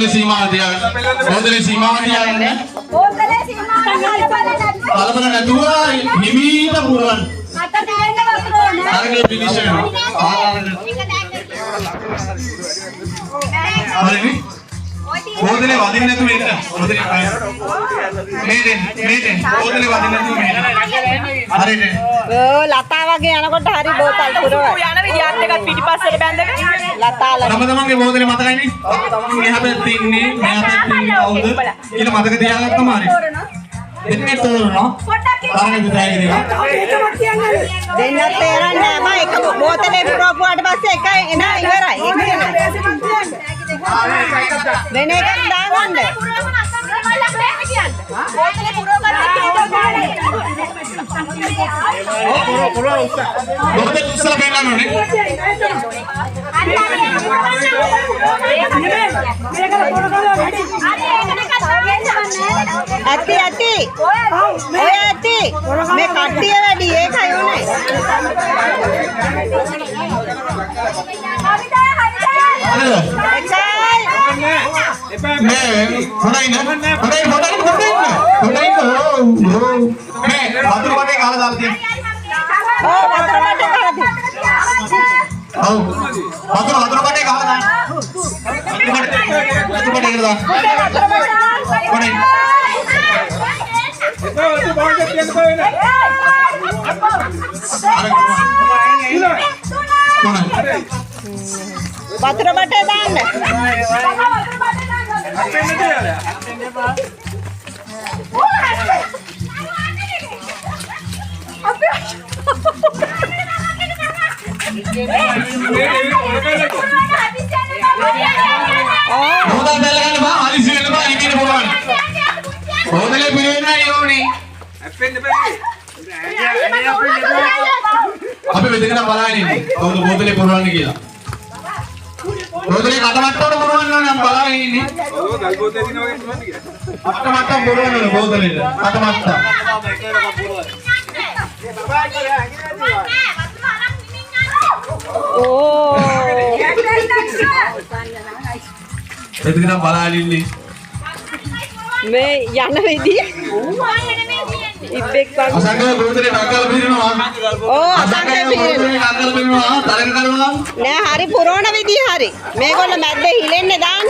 බෝතලේ සීමාව තියාගන්න. බෝතලේ සීමාව තියාගන්න. බෝතලේ සීමාව කලබල නැතුව නිමීත පුරවන්න. අත දෙන්න වතුර ඕනේ. අරගෙන ෆිනිෂ් වෙනවා. හරිනේ. බෝතලේ වදින්න නැතුව ඉන්න. බෝතලේ මේදෙන් බෝතලේ වදින්න නැතුව ඉන්න. හරිනේ. ලතා වගේ යනකොට හරි බෝතල් පුරවයි. යන විදිහත් එකත් පිටිපස්සට බැඳගෙන ලතාලා තම තමන්ගේ බෝතලේ මතකයිනේ. මෙහා පැත්තේ ඉන්නේ මෙහා පැත්තේ ඉන්නේ කවුද කියලා මතක තියාගත්තම හරි. දෙන්නේ තෝරනවා. තරගෙ විතරයි දෙනවා. දෙන්න තේරෙන්නේ නැහැ මම එක බෝතලේ පුරවුවාට පස්සේ එක එන ඉවරයි. වෙන එකක් දාගන්න. බෝතලේ පුරවගන්න බෝතලේ ඉස්සලා බලන්න ඕනේ. ඇති ඇති ඔය ඇති මේ කට්ටිය වැඩි ඒකයි උනේ. මේ හොඳයිනේ. හොඳයි මේ වතුර වටේ ගහලා දාලා තියෙනවා. ඔව් වතුර වටේ ගහලා තියෙනවා. ඔව් වතුර වටේ ගහලා දාන්න. වතුර වටේ ගහලා දාන්න. හොඳයි. වතුර බටේ දාන්න. හොඳයි බැලගන්න බා හදිසි වෙන්න බා ඉන්නේ පුළුවන්. හොඳලේ පිරෙන්නයි ඕනේ. අපෙන්න බෑ. අපි මෙතන බලන්නේ ඉන්නේ. කවුද බෝතලේ පුරවන්නේ කියලා. බෝතලේ කටමට්ටවට පුරවන්න ඕනේ නම් බලන්නේ ඉන්නේ. ඔව් ගල් බෝතලේ දින වගේ පුරවන්නේ කියලා. කටමට්ටම් පුරවන්න ඕනේ බෝතලේට. කටමට්ටම්. ඕ එතන බලන්නේ ඉන්නේ. මේ යන විදිය ඉබ්බෙක් වගේ. අසංගල බෝතලේ නගල පිරෙනවා. ඕ අසංගල පිරෙනවා. නගල පිරෙනවා. තරක කරනවා. නෑ හරි පුරවන විදිය හරි. මේගොල්ල මැද්දේ හිලෙන්නේ දාන්න.